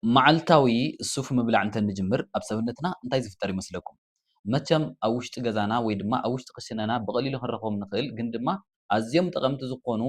መዓልታዊ ሱፍ ምብላዕ እንተንጅምር ኣብ ሰውነትና እንታይ ዝፍጠር ይመስለኩም? መቸም ኣብ ውሽጢ ገዛና ወይ ድማ ኣብ ውሽጢ ክሽነና ብቐሊሉ ክንረኽቦም ንኽእል ግን ድማ ኣዝዮም ጠቐምቲ ዝኾኑ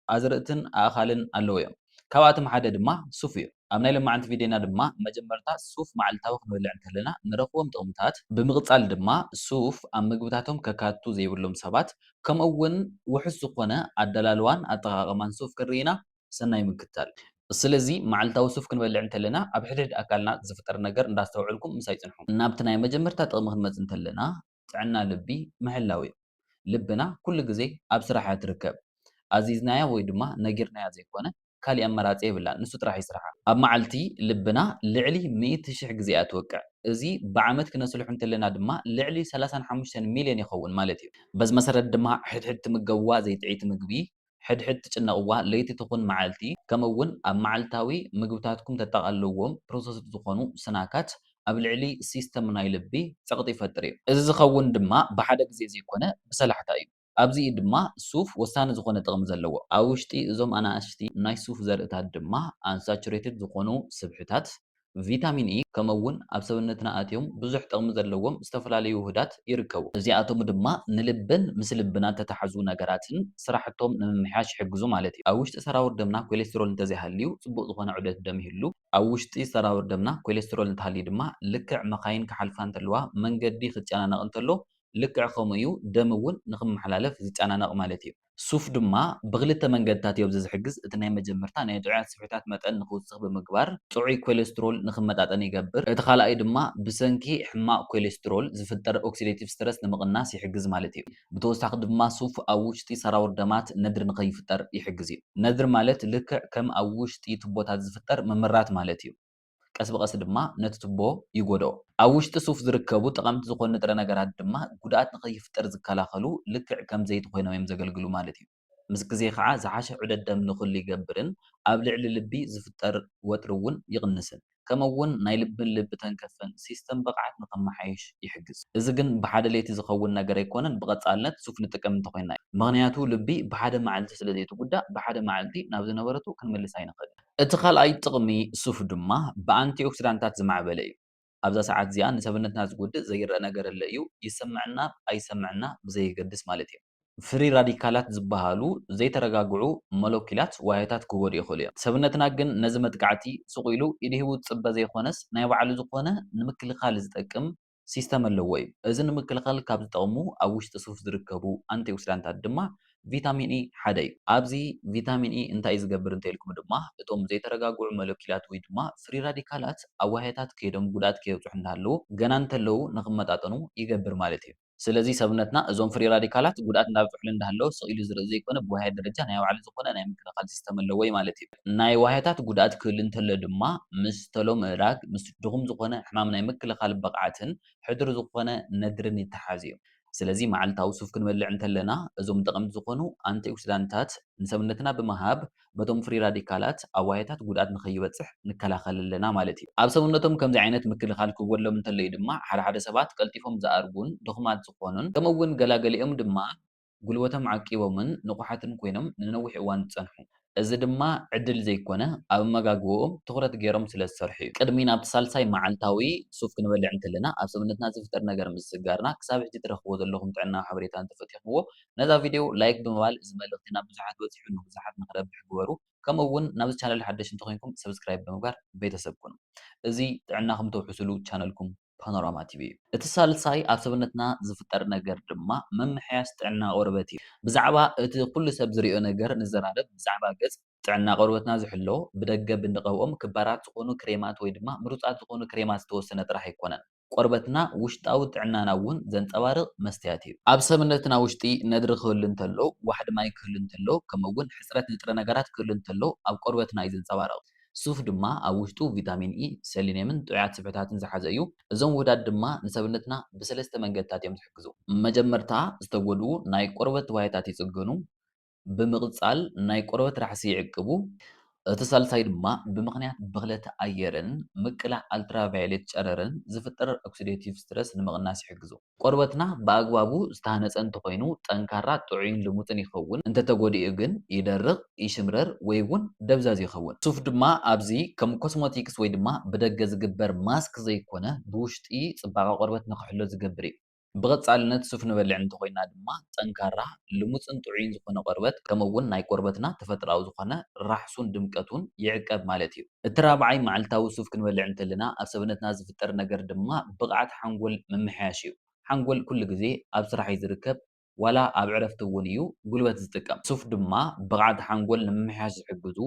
ኣዝርእትን ኣእኻልን ኣለዉ እዮም። ካብኣቶም ሓደ ድማ ሱፍ እዩ። ኣብ ናይ ሎማዓንቲ ቪድዮና ድማ መጀመርታ ሱፍ መዓልታዊ ክንበልዕ እንተለና ንረኽቦም ጥቕምታት ብምቕጻል ድማ ሱፍ ኣብ ምግብታቶም ከካትቱ ዘይብሎም ሰባት ከምኡውን ውሑስ ዝኾነ ኣደላልዋን ኣጠቓቕማን ሱፍ ክንርኢ ኢና ሰናይ ምክትታል። ስለዚ መዓልታዊ ሱፍ ክንበልዕ እንተለና ኣብ ሕድሕድ ኣካልና ዝፍጠር ነገር እንዳስተውዕልኩም ምሳይ ጽንሑ። ናብቲ ናይ መጀመርታ ጥቕሚ ክንመጽእ እንተለና ጥዕና ልቢ ምሕላው እዩ። ልብና ኩሉ ግዜ ኣብ ስራሕ እያ ትርከብ። ኣዚዝናያ ወይ ድማ ነጊርናያ ዘይኮነ ካሊእ ኣማራፂ የብላን ንሱ ጥራሕ ይስርሓ። ኣብ መዓልቲ ልብና ልዕሊ 100,000 ግዜ እያ ትወቅዕ። እዚ ብዓመት ክነስልሖ እንተለና ድማ ልዕሊ 35 ሚልዮን ይኸውን ማለት እዩ። በዚ መሰረት ድማ ሕድሕድ ትምገብዋ ዘይጥዕይቲ ምግቢ ሕድሕድ ትጭነቕዋ ለይቲ ትኹን መዓልቲ ከምኡውን ኣብ መዓልታዊ ምግብታትኩም ተጠቓልልዎም ፕሮሰስድ ዝኾኑ ስናካት ኣብ ልዕሊ ሲስተም ናይ ልቢ ፀቕጢ ይፈጥር እዩ። እዚ ዝኸውን ድማ ብሓደ ግዜ ዘይኮነ ብሰላሕታ እዩ። ኣብዚ ድማ ሱፍ ወሳኒ ዝኾነ ጥቕሚ ዘለዎ ኣብ ውሽጢ እዞም ኣናእሽቲ ናይ ሱፍ ዘርእታት ድማ ኣንሳቹሬትድ ዝኾኑ ስብሕታት ቪታሚን ኢ ከምኡውን ኣብ ሰውነትና ኣትዮም ብዙሕ ጥቕሚ ዘለዎም ዝተፈላለዩ ውህዳት ይርከቡ። እዚኣቶም ድማ ንልብን ምስ ልብና ተተሓዙ ነገራትን ስራሕቶም ንምምሕያሽ ይሕግዙ ማለት እዩ። ኣብ ውሽጢ ሰራዊር ደምና ኮሌስትሮል እንተዘይሃልዩ ጽቡቕ ዝኾነ ዑደት ደም ይህሉ። ኣብ ውሽጢ ሰራዊር ደምና ኮሌስትሮል እንተሃልዩ ድማ ልክዕ መኻይን ክሓልፋ እንተለዋ መንገዲ ክትጨናነቕ እንተሎ ልክዕ ከምኡ እዩ ደም እውን ንኽመሓላለፍ ዝጨናነቕ ማለት እዩ። ሱፍ ድማ ብክልተ መንገድታት እዮም ዝሕግዝ። እቲ ናይ መጀመርታ ናይ ጥዑያት ስብሕታት መጠን ንክውስኽ ብምግባር ጥዑይ ኮሌስትሮል ንኽመጣጠን ይገብር። እቲ ካልኣይ ድማ ብሰንኪ ሕማቕ ኮሌስትሮል ዝፍጠር ኦክሲዴቲቭ ስትረስ ንምቕናስ ይሕግዝ ማለት እዩ። ብተወሳኺ ድማ ሱፍ ኣብ ውሽጢ ሰራዊር ደማት ነድሪ ንኸይፍጠር ይሕግዝ እዩ። ነድሪ ማለት ልክዕ ከም ኣብ ውሽጢ ቱቦታት ዝፍጠር ምምራት ማለት እዩ። ቀስ ብቐስ ድማ ነቲ ቱቦ ይጎድኦ። ኣብ ውሽጢ ሱፍ ዝርከቡ ጠቐምቲ ዝኾኑ ንጥረ ነገራት ድማ ጉድኣት ንኸይፍጠር ዝከላኸሉ ልክዕ ከም ዘይቲ ኮይኖም እዮም ዘገልግሉ ማለት እዩ። ምስ ግዜ ከዓ ዝሓሸ ዑደት ደም ንኽህሉ ይገብርን ኣብ ልዕሊ ልቢ ዝፍጠር ወጥሪ እውን ይቕንስን ከምኡውን ናይ ልብን ልቢ ተንከፍን ሲስተም ብቕዓት ንኸመሓይሽ ይሕግዝ። እዚ ግን ብሓደ ለይቲ ዝኸውን ነገር ኣይኮነን። ብቐጻልነት ሱፍ ንጥቀም እንተኮይንና እዩ። ምክንያቱ ልቢ ብሓደ መዓልቲ ስለ ዘይትጉዳእ ብሓደ መዓልቲ ናብ ዝነበረቱ ክንምልስ ኣይንኽእልን። እቲ ካልኣይ ጥቕሚ ሱፍ ድማ ብኣንቲኦክሲዳንታት ዝማዕበለ እዩ። ኣብዛ ሰዓት እዚኣ ንሰውነትና ዝጎድእ ዘይረአ ነገር ኣሎ እዩ ይሰምዐና ኣይሰምዐና ብዘይገድስ ማለት እዩ። ፍሪ ራዲካላት ዝበሃሉ ዘይተረጋግዑ ሞለኪላት ዋህታት ክጎድኡ ይኽእሉ እዮም። ሰውነትና ግን ነዚ መጥቃዕቲ ስቕ ኢሉ ኢድሂቡ ዝፅበ ዘይኮነስ ናይ ባዕሉ ዝኾነ ንምክልኻል ዝጠቅም ሲስተም ኣለዎ እዩ። እዚ ንምክልኻል ካብ ዝጠቕሙ ኣብ ውሽጢ ሱፍ ዝርከቡ ኣንቲኦክሲዳንታት ድማ ቪታሚን ኢ ሓደ እዩ። ኣብዚ ቪታሚን ኢ እንታይ እዩ ዝገብር እንተኢልኩም ድማ እቶም ዘይተረጋግዑ ሞለኪላት ወይ ድማ ፍሪ ራዲካላት ኣብ ዋህያታት ከይዶም ጉድኣት ከየብፅሑ እንዳሃለዉ ገና እንተለዉ ንኽመጣጠኑ ይገብር ማለት እዩ። ስለዚ ሰውነትና እዞም ፍሪ ራዲካላት ጉድኣት እንዳብፅሑሉ እንዳሃለዉ ስቕ ኢሉ ዝርኢ ዘይኮነ ብዋህያት ደረጃ ናይ ባዕሉ ዝኾነ ናይ ምክልኻል ሲስተም ኣለዎ እዩ ማለት እዩ። ናይ ዋህያታት ጉድኣት ክህሉ እንተሎ ድማ ምስ ተሎ ምእራግ ምስ ድኹም ዝኾነ ሕማም ናይ ምክልኻል ብቕዓትን ሕዱር ዝኾነ ነድርን ይተሓዝ እዩ። ስለዚ መዓልታዊ ሱፍ ክንበልዕ እንተለና እዞም ጠቐምቲ ዝኾኑ ኣንቲኦክሲዳንታት ንሰውነትና ብምሃብ በቶም ፍሪ ራዲካላት ኣብ ዋህያታት ጉድኣት ንኸይበፅሕ ንከላኸል ኣለና ማለት እዩ። ኣብ ሰውነቶም ከምዚ ዓይነት ምክልኻል ክህልዎም እንተለዩ ድማ ሓደ ሓደ ሰባት ቀልጢፎም ዝኣርጉን ድኹማት ዝኾኑን ከምኡውን ገላገሊኦም ድማ ጉልበቶም ዓቂቦምን ንቑሓትን ኮይኖም ንነዊሕ እዋን ዝፀንሑ እዚ ድማ ዕድል ዘይኮነ ኣብ ኣመጋግቦኦም ትኹረት ገይሮም ስለ ዝሰርሑ እዩ። ቅድሚ ናብቲ ሳልሳይ መዓልታዊ ሱፍ ክንበልዕ እንተለና ኣብ ሰውነትና ዝፍጠር ነገር ምስ ዝጋርና ክሳብ ሕጂ ትረኽብዎ ዘለኹም ጥዕናዊ ሓበሬታ እንተፈቲኽዎ ነዛ ቪድዮ ላይክ ብምባል እዚ መልእኽቲ ናብ ብዙሓት በፂሑ ንብዙሓት ንኽረብሕ ግበሩ። ከምኡውን ናብዚ ቻነል ሓደሽቲ እንተኮይንኩም ሰብስክራይብ ብምግባር ቤተሰብ ኩኑ። እዚ ጥዕናኹም ተውሕስሉ ቻነልኩም ፓኖራማ ቲቪ እዩ። እቲ ሳልሳይ ኣብ ሰውነትና ዝፍጠር ነገር ድማ መምሕያሽ ጥዕና ቆርበት እዩ። ብዛዕባ እቲ ኩሉ ሰብ ዝሪኦ ነገር ንዘራረብ ብዛዕባ ገጽ ጥዕና ቆርበትና ዝሕሎ ብደገ ብንቐብኦም ክባራት ዝኾኑ ክሬማት ወይ ድማ ምሩፃት ዝኾኑ ክሬማት ዝተወሰነ ጥራሕ ኣይኮነን። ቆርበትና ውሽጣዊ ጥዕናና እውን ዘንፀባርቕ መስትያት እዩ። ኣብ ሰውነትና ውሽጢ ነድሪ ክህሉ እንተሎ ዋሕዲ ማይ ክህሉ እንተሎ ከምኡውን ሕፅረት ንጥረ ነገራት ክህሉ እንተሎ ኣብ ቆርበትና እዩ ዘንፀባርቕ። ሱፍ ድማ ኣብ ውሽጡ ቪታሚን ኢ ሰሊንየምን ጥዑያት ስብሕታትን ዝሓዘ እዩ። እዞም ውህዳት ድማ ንሰውነትና ብሰለስተ መንገድታት እዮም ዝሕግዙ። መጀመርታ ዝተጎድኡ ናይ ቆርበት ዋህታት ይጽገኑ፣ ብምቕጻል ናይ ቆርበት ራሕሲ ይዕቅቡ፣ እቲ ሳልሳይ ድማ ብምኽንያት ብኽለት ኣየርን ምቅላዕ ኣልትራቫዮሌት ጨረርን ዝፍጠር ኦክሲዴቲቭ ስትረስ ንምቕናስ ይሕግዙ። ቆርበትና ብኣግባቡ ዝተሃነፀ እንተኮይኑ ጠንካራ፣ ጥዑይን ልሙፅን ይኸውን። እንተተጎዲኡ ግን ይደርቕ፣ ይሽምረር ወይ እውን ደብዛዝ ይኸውን። ሱፍ ድማ ኣብዚ ከም ኮስሞቲክስ ወይ ድማ ብደገ ዝግበር ማስክ ዘይኮነ ብውሽጢ ጽባቐ ቆርበት ንክሕሎ ዝገብር እዩ። ብቐጻልነት ሱፍ ንበልዕ እንተኮይንና ድማ ጠንካራ ልሙጽን ጥዑይን ዝኾነ ቆርበት ከምኡ'ውን ናይ ቆርበትና ተፈጥሮኣዊ ዝኾነ ራሕሱን ድምቀቱን ይዕቀብ ማለት እዩ። እቲ ራብዓይ መዓልታዊ ሱፍ ክንበልዕ እንተለና ኣብ ሰውነትና ዝፍጠር ነገር ድማ ብቕዓት ሓንጎል ምምሕያሽ እዩ። ሓንጎል ኩሉ ግዜ ኣብ ስራሕ እዩ ዝርከብ ዋላ ኣብ ዕረፍቲ እውን እዩ ጉልበት ዝጥቀም። ሱፍ ድማ ብቕዓት ሓንጎል ንምምሕያሽ ዝሕግዙ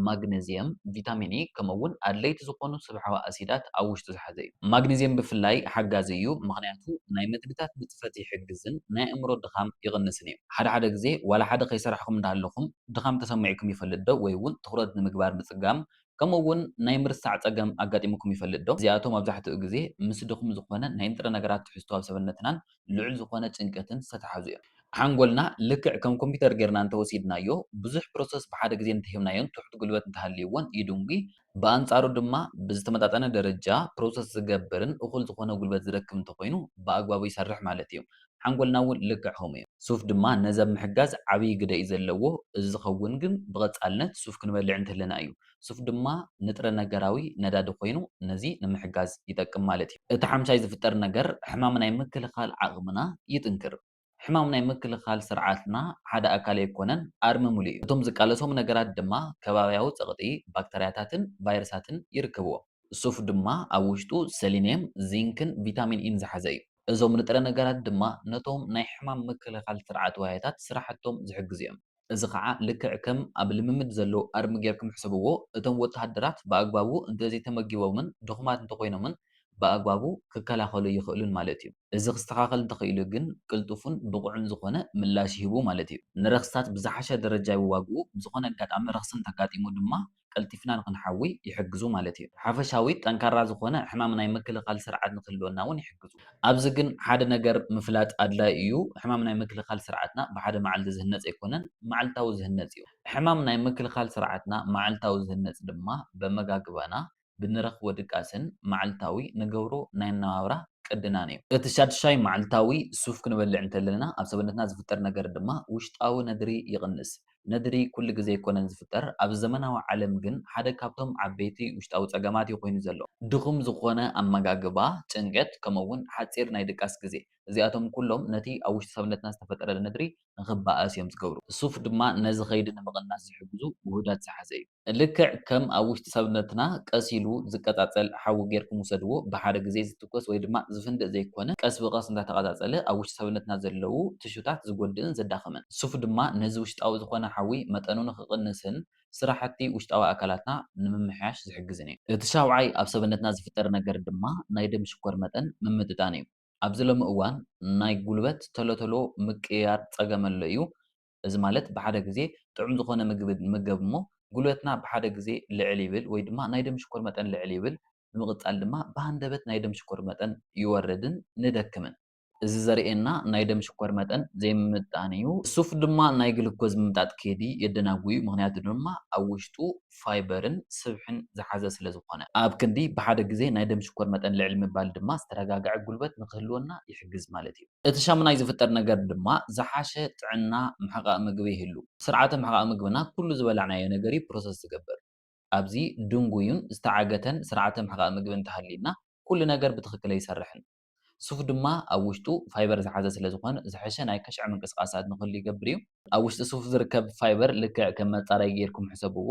ማግነዝየም፣ ቪታሚን ኢ ከምኡ'ውን ኣድለይቲ ዝኾኑ ስብሓዊ ኣሲዳት ኣብ ውሽጡ ዝሓዘ እዩ። ማግነዝየም ብፍላይ ሓጋዚ እዩ። ምክንያቱ ናይ ምግብታት ንጥፈት ይሕግዝን ናይ ኣእምሮ ድኻም ይቕንስን እዩ። ሓደ ግዜ ዋላ ሓደ ከይሰራሕኩም እንዳሃለኹም ድኻም ተሰሚዕኩም ይፈልጥ ዶ? ወይ እውን ትኩረት ንምግባር ምፅጋም ከምኡ'ውን ናይ ምርሳዕ ፀገም ኣጋጢሙኩም ይፈልጥ ዶ? እዚኣቶም መብዛሕትኡ ግዜ ምስ ድኹም ዝኾነ ናይ ንጥረ ነገራት ትሕዝቶ ኣብ ሰውነትናን ልዑል ዝኾነ ጭንቀትን ዝተተሓዙ እዮም። ሓንጎልና ልክዕ ከም ኮምፒተር ጌርና እንተወሲድናዮ ብዙሕ ፕሮሰስ ብሓደ ግዜ እንተሂብናዮን ትሑት ጉልበት እንተሃልይዎን ይድንጉ። ብኣንጻሩ ድማ ብዝተመጣጠነ ደረጃ ፕሮሰስ ዝገብርን እኹል ዝኾነ ጉልበት ዝረክብ እንተኮይኑ ብኣግባቡ ይሰርሕ ማለት እዩ። ሓንጎልና እውን ልክዕ ከምኡ እዩ። ሱፍ ድማ ነዚ ኣብ ምሕጋዝ ዓብይ ግደ እዩ ዘለዎ። እዚ ዝኸውን ግን ብቐጻልነት ሱፍ ክንበልዕ እንተለና እዩ። ሱፍ ድማ ንጥረ ነገራዊ ነዳዲ ኮይኑ ነዚ ንምሕጋዝ ይጠቅም ማለት እዩ። እቲ ሓምሻይ ዝፍጠር ነገር ሕማም ናይ ምክልኻል ዓቕምና ይጥንክር። ሕማም ናይ ምክልኻል ስርዓትና ሓደ ኣካል ኣይኮነን ኣርሚ ሙሉእ እዩ። እቶም ዝቃለሶም ነገራት ድማ ከባብያዊ ፀቕጢ፣ ባክተርያታትን ቫይረሳትን ይርከብዎም። ሱፍ ድማ ኣብ ውሽጡ ሰሊንየም፣ ዚንክን ቪታሚን ኢን ዝሓዘ እዩ። እዞም ንጥረ ነገራት ድማ ነቶም ናይ ሕማም ምክልኻል ስርዓት ዋያታት ስራሕቶም ዝሕግዙ እዮም። እዚ ከዓ ልክዕ ከም ኣብ ልምምድ ዘሎ ኣርሚ ጌርኩም ሕሰብዎ። እቶም ወተሃደራት ብኣግባቡ እንተዘይተመጊቦምን ድኹማት እንተኮይኖምን ብኣግባቡ ክከላኸሉ ይኽእሉን ማለት እዩ። እዚ ክስተኻኸል እንተኽኢሉ ግን ቅልጡፍን ብቑዕን ዝኾነ ምላሽ ይህቡ ማለት እዩ። ንረኽስታት ብዝሓሸ ደረጃ ይዋግኡ። ዝኾነ ኣጋጣሚ ረኽሲ እንተጋጢሙ ድማ ቀልጢፍና ንክንሓዊ ይሕግዙ ማለት እዩ። ሓፈሻዊ ጠንካራ ዝኾነ ሕማም ናይ ምክልኻል ስርዓት ንክህልወና እውን ይሕግዙ። ኣብዚ ግን ሓደ ነገር ምፍላጥ ኣድላይ እዩ። ሕማም ናይ ምክልኻል ስርዓትና ብሓደ መዓልቲ ዝህነፅ ኣይኮነን መዓልታዊ ዝህነፅ እዩ። ሕማም ናይ ምክልኻል ስርዓትና መዓልታዊ ዝህነፅ ድማ በመጋግባና ብንረኽቦ ድቃስን መዓልታዊ ንገብሮ ናይ ኣነባብራ ቅድናን እዩ። እቲ ሻድሻይ መዓልታዊ ሱፍ ክንበልዕ እንተለና ኣብ ሰውነትና ዝፍጠር ነገር ድማ ውሽጣዊ ነድሪ ይቕንስ። ነድሪ ኩሉ ግዜ ኣይኮነን ዝፍጠር። ኣብ ዘመናዊ ዓለም ግን ሓደ ካብቶም ዓበይቲ ውሽጣዊ ፀገማት እዩ ኮይኑ ዘሎ። ድኹም ዝኾነ ኣመጋግባ፣ ጭንቀት ከምኡ'ውን ሓፂር ናይ ድቃስ ግዜ እዚኣቶም ኩሎም ነቲ ኣብ ውሽጢ ሰውነትና ዝተፈጠረ ነድሪ ንኽበኣስ እዮም ዝገብሩ። ሱፍ ድማ ነዚ ከይዲ ንምቕናስ ዝሕግዙ ውህዳት ዝሓዘ እዩ። ልክዕ ከም ኣብ ውሽጢ ሰውነትና ቀሲሉ ዝቀጻጸል ሓዊ ጌርኩም ውሰድዎ። ብሓደ ግዜ ዝትኮስ ወይ ድማ ዝፍንድእ ዘይኮነ ቀስ ብቐስ እንዳተቐጻጸለ ኣብ ውሽጢ ሰውነትና ዘለዉ ትሹታት ዝጎድእን ዘዳኽምን። ሱፍ ድማ ነዚ ውሽጣዊ ዝኾነ ሓዊ መጠኑ ንክቕንስን ስራሕቲ ውሽጣዊ ኣካላትና ንምምሕያሽ ዝሕግዝን እዩ። እቲ ሻውዓይ ኣብ ሰውነትና ዝፍጠር ነገር ድማ ናይ ደም ሽኮር መጠን ምምጥጣን እዩ። ኣብዚ ሎሚ እዋን ናይ ጉልበት ቶሎ ምቅያር ፀገም ኣሎ እዩ። እዚ ማለት ብሓደ ግዜ ጥዑም ዝኾነ ምግቢ ንምገብ እሞ ጉልበትና ብሓደ ግዜ ልዕል ይብል ወይ ድማ ናይ ደም ሽኮር መጠን ልዕል ይብል። ብምቕጻል ድማ ብሃንደበት ናይ ደም ሽኮር መጠን ይወርድን ንደክምን። እዚ ዘርእየና ናይ ደም ሽኮር መጠን ዘይምምጣን እዩ። ሱፍ ድማ ናይ ግልኮዝ ምምጣጥ ከይዲ የደናጉዩ። ምክንያቱ ድማ ኣብ ውሽጡ ፋይበርን ስብሕን ዝሓዘ ስለ ዝኾነ ኣብ ክንዲ ብሓደ ግዜ ናይ ደም ሽኮር መጠን ልዕል ምባል ድማ ዝተረጋግዐ ጉልበት ንክህልወና ይሕግዝ ማለት እዩ። እቲ ሻምናይ ዝፍጠር ነገር ድማ ዝሓሸ ጥዕና ምሕቃቅ ምግቢ ይህሉ። ስርዓተ ምሕቃቅ ምግብና ኩሉ ዝበላዕናዮ ነገር እዩ ፕሮሰስ ዝገብር። ኣብዚ ድንጉዩን ዝተዓገተን ስርዓተ ምሕቃቅ ምግቢ እንተሃልይና ኩሉ ነገር ብትክክል ኣይሰርሕን። ሱፍ ድማ ኣብ ውሽጡ ፋይበር ዝሓዘ ስለ ዝኾነ ዝሐሸ ናይ ከሽዒ ምንቅስቃሳት ንክህሉ ይገብር እዩ። ኣብ ውሽጢ ሱፍ ዝርከብ ፋይበር ልክዕ ከም መፃረይ ጌርኩም ሕሰብዎ።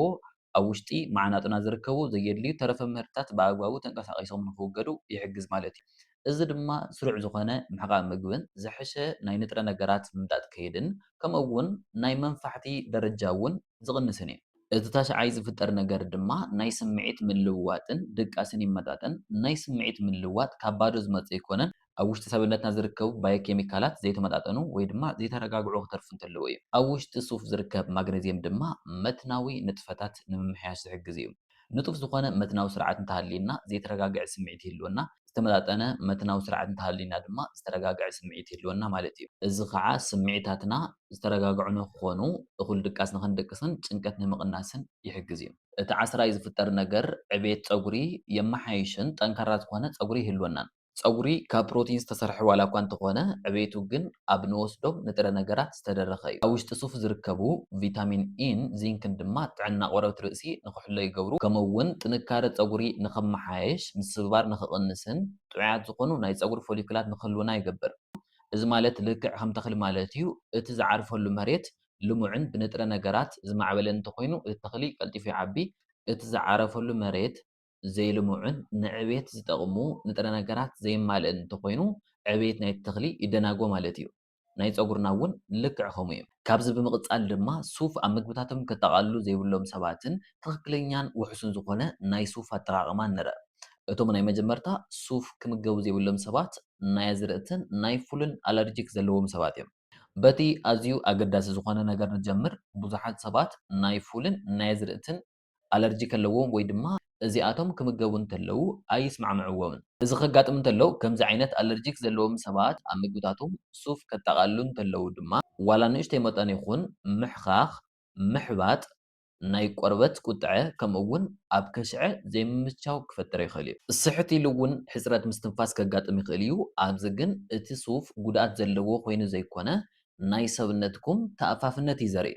ኣብ ውሽጢ ማዓናጡና ዝርከቡ ዘየድልዩ ተረፈ ምህርትታት ብኣግባቡ ተንቀሳቒሶም ንክውገዱ ይሕግዝ ማለት እዩ። እዚ ድማ ስሩዕ ዝኾነ ምሕቃቅ ምግብን ዝሐሸ ናይ ንጥረ ነገራት ምምጣጥ ከይድን ከምኡ'ውን ናይ መንፋሕቲ ደረጃ እውን ዝቕንስን እዩ። እቲ ታሽዓይ ዝፍጠር ነገር ድማ ናይ ስምዒት ምልውዋጥን ድቃስን ይመጣጠን። ናይ ስምዒት ምልውዋጥ ካብ ባዶ ዝመጽእ ኣይኮነን። ኣብ ውሽጢ ሰውነትና ዝርከቡ ባዮኬሚካላት ዘይተመጣጠኑ ወይ ድማ ዘይተረጋግዑ ክተርፉ እንተለዉ እዩ። ኣብ ውሽጢ ሱፍ ዝርከብ ማግነዝየም ድማ መትናዊ ንጥፈታት ንምምሕያሽ ዝሕግዝ እዩ። ንጡፍ ዝኾነ መትናዊ ስርዓት እንተሃልየና ዘይተረጋግዐ ስምዒት ይህልወና፣ ዝተመጣጠነ መትናዊ ስርዓት እንተሃልየና ድማ ዝተረጋግዐ ስምዒት ይህልወና ማለት እዩ። እዚ ከዓ ስምዒታትና ዝተረጋግዑ ንክኾኑ እኹል ድቃስ ንኽንድቅስን ጭንቀት ንምቕናስን ይሕግዝ እዩ። እቲ ዓስራይ ዝፍጠር ነገር ዕብየት ፀጉሪ የመሓይሽን ጠንካራ ዝኾነ ፀጉሪ ይህልወናን። ፀጉሪ ካብ ፕሮቲን ዝተሰርሐ ዋላ እኳ እንተኾነ ዕብየቱ ግን ኣብ ንወስዶም ንጥረ ነገራት ዝተደረኸ እዩ። ኣብ ውሽጢ ሱፍ ዝርከቡ ቪታሚን ኢን ዚንክን ድማ ጥዕና ቆርበት ርእሲ ንክሕሎ ይገብሩ። ከምኡ እውን ጥንካረ ፀጉሪ ንክመሓየሽ ምስብባር ንክቕንስን ጥዑያት ዝኾኑ ናይ ፀጉሪ ፎሊክላት ንክህልውና ይገብር። እዚ ማለት ልክዕ ከም ተኽሊ ማለት እዩ። እቲ ዝዓርፈሉ መሬት ልሙዕን ብንጥረ ነገራት ዝማዕበለ እንተኮይኑ እቲ ተኽሊ ቀልጢፉ ይዓቢ። እቲ ዝዓረፈሉ መሬት ዘይልሙዕን ንዕብየት ዝጠቕሙ ንጥረ ነገራት ዘይማልእን እንተኮይኑ ዕብየት ናይቲ ተኽሊ ይደናጎ ማለት እዩ። ናይ ፀጉርና እውን ልክዕ ከምኡ እዩ። ካብዚ ብምቕፃል ድማ ሱፍ ኣብ ምግብታቶም ከጠቓልሉ ዘይብሎም ሰባትን ትኽክለኛን ውሕሱን ዝኾነ ናይ ሱፍ ኣጠቓቕማ ንርአ። እቶም ናይ መጀመርታ ሱፍ ክምገቡ ዘይብሎም ሰባት ናይ ኣዝርእትን ናይ ፉልን ኣለርጂክ ዘለዎም ሰባት እዮም። በቲ ኣዝዩ ኣገዳሲ ዝኾነ ነገር ንጀምር። ብዙሓት ሰባት ናይ ፉልን ናይ ኣዝርእትን ኣለርጂክ ኣለዎም ወይ ድማ እዚኣቶም ክምገቡ እንተለዉ ኣይስማዕምዕዎምን። እዚ ከጋጥም እንተሎ ከምዚ ዓይነት ኣለርጂክ ዘለዎም ሰባት ኣብ ምግብታቶም ሱፍ ከጠቓልሉ እንተለዉ ድማ ዋላ ንእሽተይ መጠን ይኹን ምሕኻኽ፣ ምሕባጥ፣ ናይ ቆርበት ቁጥዐ ከምኡ እውን ኣብ ከሽዐ ዘይምምቻው ክፈጥር ይኽእል እዩ። ስሕት ኢሉ እውን ሕፅረት ምስትንፋስ ከጋጥም ይኽእል እዩ። ኣብዚ ግን እቲ ሱፍ ጉድኣት ዘለዎ ኮይኑ ዘይኮነ ናይ ሰብነትኩም ተኣፋፍነት እዩ ዘርኢ።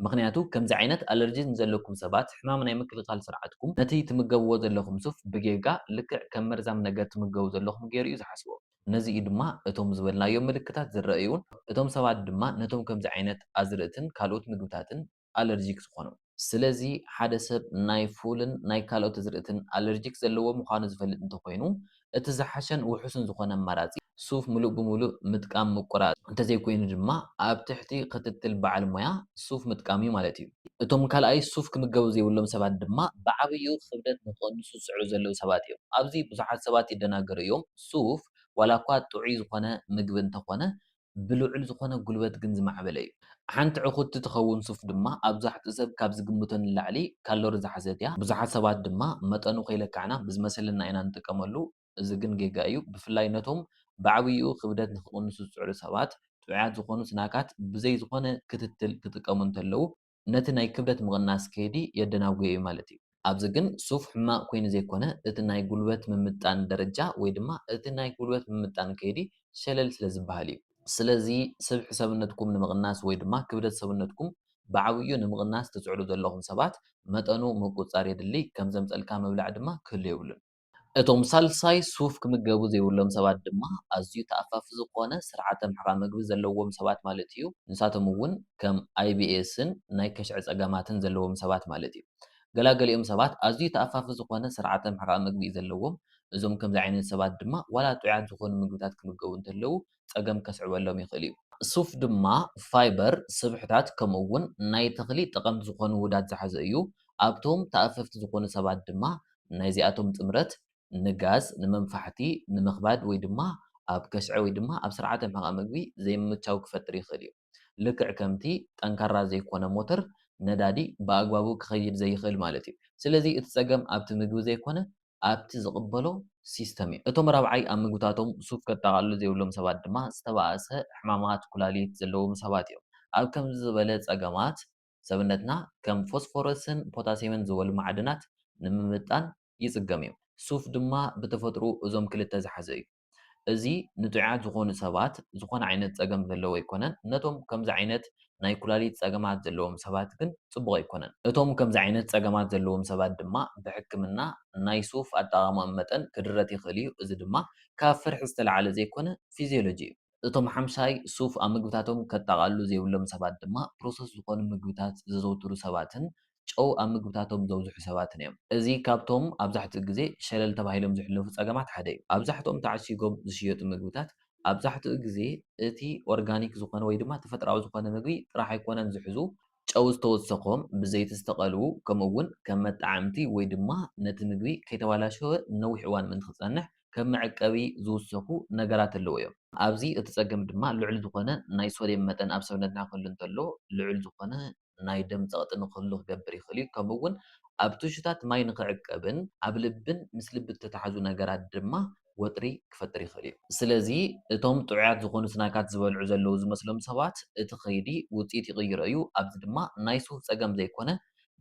ምክንያቱ ከምዚ ዓይነት ኣለርጂ ንዘለኩም ሰባት ሕማም ናይ ምክልኻል ስርዓትኩም ነቲ ትምገብዎ ዘለኹም ሱፍ ብጌጋ ልክዕ ከም መርዛም ነገር ትምገቡ ዘለኹም ገይሩ እዩ ዝሓስቦ። ነዚ ድማ እቶም ዝበልናዮም ምልክታት ዝረአዩን እቶም ሰባት ድማ ነቶም ከምዚ ዓይነት ኣዝርእትን ካልኦት ምግብታትን ኣለርጂክ ዝኾኑ። ስለዚ ሓደ ሰብ ናይ ፉልን ናይ ካልኦት ኣዝርእትን ኣለርጂክ ዘለዎ ምዃኑ ዝፈልጥ እንተኮይኑ እቲ ዝሓሸን ውሑስን ዝኾነ ኣማራፂ ሱፍ ሙሉእ ብሙሉእ ምጥቃም ምቁራፅ እንተዘይኮይኑ ድማ ኣብ ትሕቲ ክትትል በዓል ሞያ ሱፍ ምጥቃም እዩ ማለት እዩ። እቶም ካልኣይ ሱፍ ክምገቡ ዘይብሎም ሰባት ድማ ብዓብዩ ክብደት ንክቐንሱ ዝስዕሩ ዘለዉ ሰባት እዮም። ኣብዚ ብዙሓት ሰባት ይደናገሩ እዮም። ሱፍ ዋላ እኳ ጥዑይ ዝኾነ ምግቢ እንተኾነ ብልዑል ዝኾነ ጉልበት ግን ዝማዕበለ እዩ። ሓንቲ ዕኹቲ ትኸውን ሱፍ ድማ ኣብዛሕትኡ ሰብ ካብ ዝግምቶ ንላዕሊ ካሎሪ ዝሓዘት እያ። ብዙሓት ሰባት ድማ መጠኑ ከይለክዓና ብዝመሰለና ኢና ንጥቀመሉ። እዚ ግን ጌጋ እዩ። ብፍላይ ነቶም ብዓብዩ ክብደት ንክቕንሱ ዝፅዕሩ ሰባት ጥዑያት ዝኾኑ ስናካት ብዘይ ዝኾነ ክትትል ክጥቀሙ እንተለዉ ነቲ ናይ ክብደት ምቕናስ ከይዲ የደናጉዮ እዩ ማለት እዩ። ኣብዚ ግን ሱፍ ሕማቅ ኮይኑ ዘይኮነ እቲ ናይ ጉልበት ምምጣን ደረጃ ወይ ድማ እቲ ናይ ጉልበት ምምጣን ከይዲ ሸለል ስለ ዝበሃል እዩ። ስለዚ ስብሒ ሰብነትኩም ንምቕናስ ወይ ድማ ክብደት ሰብነትኩም ብዓብዩ ንምቕናስ ትፅዕሩ ዘለኹም ሰባት መጠኑ ምቁፅፃር የድሊ። ከም ዘምፀልካ ምብላዕ ድማ ክህሉ የብሉን። እቶም ሳልሳይ ሱፍ ክምገቡ ዘይብሎም ሰባት ድማ ኣዝዩ ተኣፋፊ ዝኾነ ስርዓተ ምሕቃቅ ምግቢ ዘለዎም ሰባት ማለት እዩ። ንሳቶም እውን ከም ኣይቢኤስን ናይ ከሽዒ ፀገማትን ዘለዎም ሰባት ማለት እዩ። ገላገሊኦም ሰባት ኣዝዩ ተኣፋፊ ዝኾነ ስርዓተ ምሕቃቅ ምግቢ እዩ ዘለዎም። እዞም ከምዚ ዓይነት ሰባት ድማ ዋላ ጥዑያት ዝኾኑ ምግብታት ክምገቡ እንተለዉ ፀገም ከስዕበሎም ይኽእል እዩ። ሱፍ ድማ ፋይበር፣ ስብሕታት ከምኡ እውን ናይ ተኽሊ ጠቐምቲ ዝኾኑ ውሁዳት ዝሓዘ እዩ። ኣብቶም ተኣፈፍቲ ዝኾኑ ሰባት ድማ ናይዚኣቶም ጥምረት ንጋዝ፣ ንመንፋሕቲ፣ ንምኽባድ ወይ ድማ ኣብ ከሽዐ ወይ ድማ ኣብ ስርዓተ ምሕቃቅ ምግቢ ዘይምምቻው ክፈጥር ይኽእል እዩ። ልክዕ ከምቲ ጠንካራ ዘይኮነ ሞተር ነዳዲ ብኣግባቡ ክኸይድ ዘይኽእል ማለት እዩ። ስለዚ እቲ ፀገም ኣብቲ ምግቢ ዘይኮነ ኣብቲ ዝቕበሎ ሲስተም እዩ። እቶም ራብዓይ ኣብ ምግብታቶም ሱፍ ከጠቓልሉ ዘይብሎም ሰባት ድማ ዝተባእሰ ሕማማት ኩላሊት ዘለዎም ሰባት እዮም። ኣብ ከምዚ ዝበለ ፀገማት ሰብነትና ከም ፎስፎረስን ፖታስየምን ዝበሉ ማዕድናት ንምምጣን ይፅገም እዩ። ሱፍ ድማ ብተፈጥሩ እዞም ክልተ ዝሓዘ እዩ። እዚ ንጥዑያት ዝኾኑ ሰባት ዝኾነ ዓይነት ፀገም ዘለዎ ኣይኮነን። ነቶም ከምዚ ዓይነት ናይ ኩላሊት ፀገማት ዘለዎም ሰባት ግን ፅቡቅ ኣይኮነን። እቶም ከምዚ ዓይነት ፀገማት ዘለዎም ሰባት ድማ ብሕክምና ናይ ሱፍ ኣጠቓቕምኦም መጠን ክድረት ይኽእል እዩ። እዚ ድማ ካብ ፍርሒ ዝተለዓለ ዘይኮነ ፊዚዮሎጂ እዩ። እቶም ሓምሻይ ሱፍ ኣብ ምግብታቶም ከጠቓልሉ ዘይብሎም ሰባት ድማ ፕሮሰስ ዝኾኑ ምግብታት ዘዘውትሩ ሰባትን ጨው ኣብ ምግብታቶም ዘብዝሑ ሰባትን እዮም። እዚ ካብቶም ኣብዛሕትኡ ግዜ ሸለል ተባሂሎም ዝሕለፉ ፀገማት ሓደ እዩ። ኣብዛሕትኦም ተዓሺጎም ዝሽየጡ ምግብታት ኣብዛሕትኡ ግዜ እቲ ኦርጋኒክ ዝኾነ ወይ ድማ ተፈጥራዊ ዝኾነ ምግቢ ጥራሕ ኣይኮነን ዝሕዙ ጨው ዝተወሰኾም ብዘይቲ ዝተቐልዉ ከምኡ እውን ከም መጣዕምቲ ወይ ድማ ነቲ ምግቢ ከይተበላሸወ ነዊሕ እዋን ምእንቲ ክፀንሕ ከም መዐቀቢ ዝውሰኹ ነገራት ኣለዎ እዮም። ኣብዚ እቲ ፀገም ድማ ልዑል ዝኾነ ናይ ሶድየም መጠን ኣብ ሰውነትና ክህሉ እንተሎ ልዑል ዝኾነ ናይ ደም ፀቕጢ ንክህሉ ክገብር ይኽእል እዩ። ከምኡ እውን ኣብ ቱሽታት ማይ ንኽዕቀብን ኣብ ልብን ምስ ልቢ እተተሓዙ ነገራት ድማ ወጥሪ ክፈጥር ይኽእል እዩ። ስለዚ እቶም ጥዑያት ዝኾኑ ስናካት ዝበልዑ ዘለዉ ዝመስሎም ሰባት እቲ ኸይዲ ውፅኢት ይቕይሮ እዩ። ኣብዚ ድማ ናይ ሱፍ ፀገም ዘይኮነ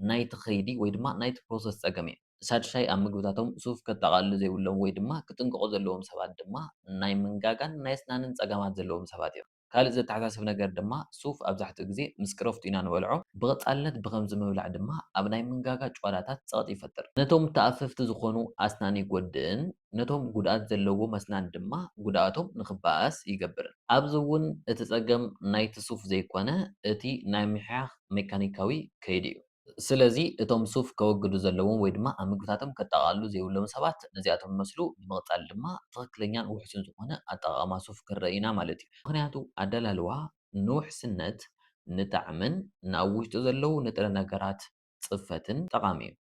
ናይቲ ኸይዲ ወይ ድማ ናይቲ ፕሮሰስ ፀገም እዩ። ሳድሻይ ኣብ ምግብታቶም ሱፍ ከጠቓልሉ ዘይብሎም ወይ ድማ ክጥንቀቑ ዘለዎም ሰባት ድማ ናይ ምንጋጋን ናይ ኣስናንን ፀገማት ዘለዎም ሰባት እዮም። ካልእ ዘተሓሳስብ ነገር ድማ ሱፍ ኣብዛሕትኡ ግዜ ምስ ቅረፍቱ ኢና ንበልዖ ብቐፃልነት ብኸምዚ ምብላዕ ድማ ኣብ ናይ ምንጋጋ ጨዋዳታት ፀቕጢ ይፈጥር ነቶም ተኣፈፍቲ ዝኾኑ ኣስናን ይጎድእን ነቶም ጉድኣት ዘለዎም ኣስናን ድማ ጉድኣቶም ንኽበኣስ ይገብርን ኣብዚ እውን እቲ ፀገም ናይቲ ሱፍ ዘይኮነ እቲ ናይ ምሕያኽ ሜካኒካዊ ከይዲ እዩ ስለዚ እቶም ሱፍ ከወግዱ ዘለዎም ወይ ድማ ኣብ ምግብታቶም ከጠቓልሉ ዘይብሎም ሰባት ነዚኣቶም መስሉ ንምቕፃል ድማ ትኽክለኛን ውሕሱን ዝኾነ ኣጠቓቕማ ሱፍ ክንርኢ ኢና ማለት እዩ ምክንያቱ ኣደላልዋ ንውሕስነት ንጣዕምን ናብ ውሽጡ ዘለዉ ንጥረ ነገራት ፅፈትን ጠቓሚ እዩ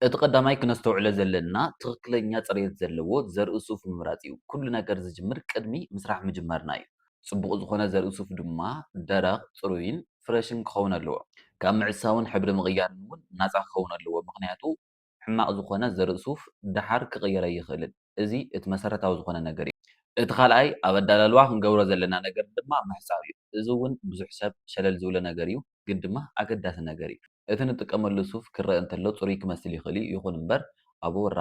እቲ ቀዳማይ ክነስተውዕሎ ዘለና ትኽክለኛ ፅሬት ዘለዎ ዘርኢ ሱፍ ምምራፅ እዩ ኩሉ ነገር ዝጅምር ቅድሚ ምስራሕ ምጅመርና እዩ ፅቡቕ ዝኾነ ዘርኢ ሱፍ ድማ ደረቕ ፅሩይን ፍረሽን ክኸውን ኣለዎ ካብ ምዕሳውን ሕብሪ ምቕያርን እውን ናፃ ክኸውን ኣለዎ ምክንያቱ ሕማቕ ዝኾነ ዘርኢ ሱፍ ድሓር ክቕየረ ኣይኽእልን እዚ እቲ መሰረታዊ ዝኾነ ነገር እዩ እቲ ካልኣይ ኣብ ኣዳላልዋ ክንገብሮ ዘለና ነገር ድማ ምሕፃብ እዩ እዚ እውን ብዙሕ ሰብ ሸለል ዝብሎ ነገር እዩ ግን ድማ ኣገዳሲ ነገር እዩ እቲ ንጥቀመሉ ሱፍ ክረአ እንተሎ ፅሩይ ክመስል ይኽእል እዩ ይኹን እምበር ኣብ ወራ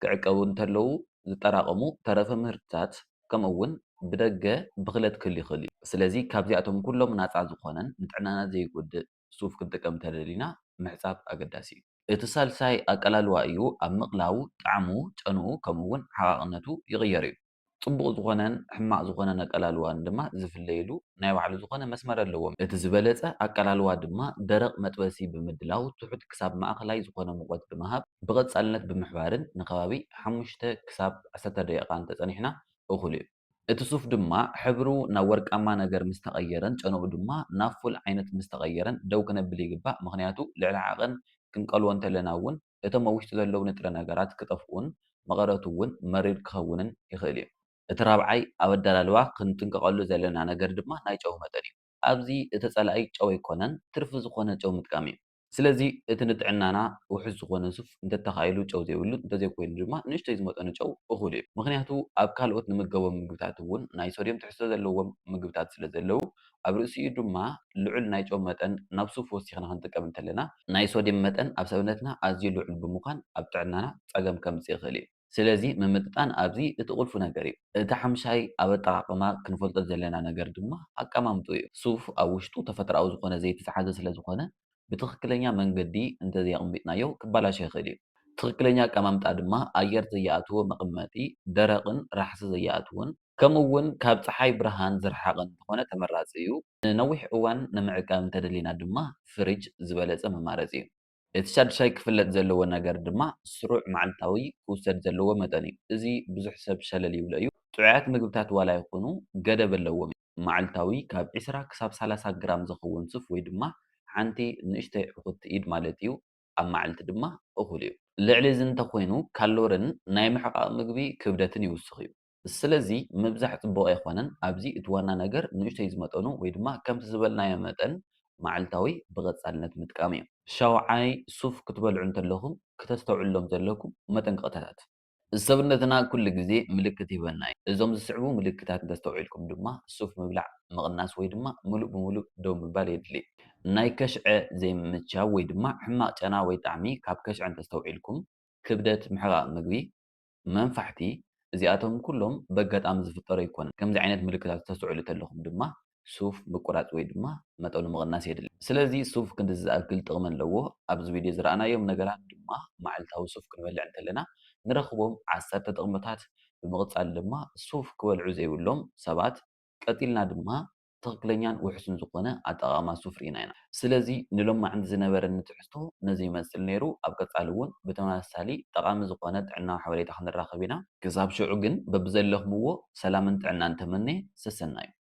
ክዕቀቡ እንተለዉ ዝጠራቐሙ ተረፈ ምህርትታት ከምኡ እውን ብደገ ብኽለት ክህሉ ይኽእል እዩ ስለዚ ካብዚኣቶም ኩሎም ናፃ ዝኾነን ንጥዕናና ዘይጎድእ ሱፍ ክንጥቀም እንተደሊና ምሕፃብ ኣገዳሲ እዩ እቲ ሳልሳይ ኣቀላልዋ እዩ ኣብ ምቕላው ጣዕሙ ጨንኡ ከምኡ እውን ሓቓቕነቱ ይቕየር እዩ ፅቡቕ ዝኾነን ሕማቕ ዝኾነን ኣቀላልዋን ድማ ዝፍለየሉ ናይ ባዕሉ ዝኾነ መስመር ኣለዎም እቲ ዝበለፀ ኣቀላልዋ ድማ ደረቕ መጥበሲ ብምድላው ትሑት ክሳብ ማእኸላይ ዝኾነ ሙቐት ብምሃብ ብቐፃልነት ብምሕባርን ንኸባቢ 5 ክሳብ 10 ደቂቓ እንተፀኒሕና እኹል እዩ እቲ ሱፍ ድማ ሕብሩ ናብ ወርቃማ ነገር ምስ ተቐየረን ጨንኡ ድማ ናብ ፉል ዓይነት ምስ ተቐየረን ደው ክነብል ይግባእ ምክንያቱ ልዕሊ ዓቐን ክንቀልዎ እንተለና እውን እቶም ኣብ ውሽጢ ዘለዉ ንጥረ ነገራት ክጠፍኡን መቐረቱ እውን መሪር ክኸውንን ይኽእል እዩ እቲ ራብዓይ ኣብ ኣደላልዋ ክንጥንቀቐሉ ዘለና ነገር ድማ ናይ ጨው መጠን እዩ ኣብዚ እቲ ፀላኢ ጨው ኣይኮነን ትርፊ ዝኾነ ጨው ምጥቃም እዩ ስለዚ እቲ ንጥዕናና ውሕስ ዝኾነ ሱፍ እንተተኻኢሉ ጨው ዘይብሉ እንተዘይኮይኑ ድማ ንእሽተይ ዝመጠኑ ጨው እኹል እዩ ምክንያቱ ኣብ ካልኦት ንምገቦም ምግብታት እውን ናይ ሶድዮም ትሕዝቶ ዘለዎም ምግብታት ስለ ዘለዉ ኣብ ርእሲኡ ድማ ልዑል ናይ ጨው መጠን ናብ ሱፍ ወሲኽና ክንጥቀም እንተለና ናይ ሶድዮም መጠን ኣብ ሰውነትና ኣዝዩ ልዑል ብምዃን ኣብ ጥዕናና ፀገም ከምፅእ ይኽእል እዩ ስለዚ ምምጥጣን ኣብዚ እቲ ቁልፉ ነገር እዩ እቲ ሓምሻይ ኣብ ኣጠቓቕማ ክንፈልጦ ዘለና ነገር ድማ ኣቀማምጡ እዩ ሱፍ ኣብ ውሽጡ ተፈጥራዊ ዝኾነ ዘይቲ ዝሓዘ ስለ ዝኾነ ብትኽክለኛ መንገዲ እንተዘይቐሚጥናዮ ክበላሾ ይኽእል እዩ ትኽክለኛ ኣቀማምጣ ድማ ኣየር ዘይኣትዎ መቐመጢ ደረቕን ራሕሲ ዘይኣትዎን ከምኡ እውን ካብ ፀሓይ ብርሃን ዝረሓቐን እንተኾነ ተመራፂ እዩ ንነዊሕ እዋን ንምዕቃብ እንተደሊና ድማ ፍሪጅ ዝበለፀ መማረፂ እዩ እቲ ሻድሻይ ክፍለጥ ዘለዎ ነገር ድማ ስሩዕ መዓልታዊ ክውሰድ ዘለዎ መጠን እዩ እዚ ብዙሕ ሰብ ሸለል ይብሎ እዩ ጥዑያት ምግብታት ዋላ ይኹኑ ገደብ ኣለዎም መዓልታዊ ካብ 20 ክሳብ 30 ግራም ዝኸውን ሱፍ ወይ ድማ ሓንቲ ንእሽተይ ዕኹት ኢድ ማለት እዩ ኣብ መዓልቲ ድማ እኹል እዩ ልዕሊ እዚ እንተኮይኑ ካሎርን ናይ ምሕቃቕ ምግቢ ክብደትን ይውስኽ እዩ ስለዚ ምብዛሕ ፅቡቕ ኣይኮነን ኣብዚ እቲ ዋና ነገር ንእሽተይ ዝመጠኑ ወይ ድማ ከምቲ ዝበልናዮ መጠን መዓልታዊ ብቐፃልነት ምጥቃም እዩ ሻውዓይ ሱፍ ክትበልዑ እንተለኹም ክተስተውዕሎም ዘለኩም መጠንቀቕታታት ሰብነትና ኩሉ ግዜ ምልክት ይህበና እዩ እዞም ዝስዕቡ ምልክታት እንተስተውዒልኩም ድማ ሱፍ ምብላዕ ምቕናስ ወይ ድማ ሙሉእ ብምሉእ ደው ምባል የድሊ ናይ ከሽዐ ዘይምምቻው ወይ ድማ ሕማቕ ጨና ወይ ጣዕሚ ካብ ከሽዐ እንተስተውዒልኩም ክብደት ምሕቃቕ ምግቢ መንፋሕቲ እዚኣቶም ኩሎም በጋጣሚ ዝፍጠሩ ኣይኮነን ከምዚ ዓይነት ምልክታት ተስተውዕሉ ከለኹም ድማ ሱፍ ምቁራፅ ወይ ድማ መጠኑ ምቕናስ የድሊ ስለዚ ሱፍ ክንድዚ ዝኣክል ጥቕሚ ኣለዎ ኣብዚ ቪድዮ ዝረኣናዮም ነገራት ድማ መዓልታዊ ሱፍ ክንበልዕ እንተለና ንረኽቦም 10 ጥቕምታት ብምቕፃል ድማ ሱፍ ክበልዑ ዘይብሎም ሰባት ቀጢልና ድማ ትኽክለኛን ውሕሱን ዝኾነ ኣጠቓቕማ ሱፍ ርኢና ኢና ስለዚ ንሎማዓንቲ ዝነበረኒ ትሕዝቶ ነዚ ይመስል ነይሩ ኣብ ቀፃሊ እውን ብተመሳሳሊ ጠቓሚ ዝኾነ ጥዕናዊ ሓበሬታ ክንራኸብ ኢና ክሳብ ሽዑ ግን በብዘለኽምዎ ሰላምን ጥዕናን ተመነ ሰሰና እዩ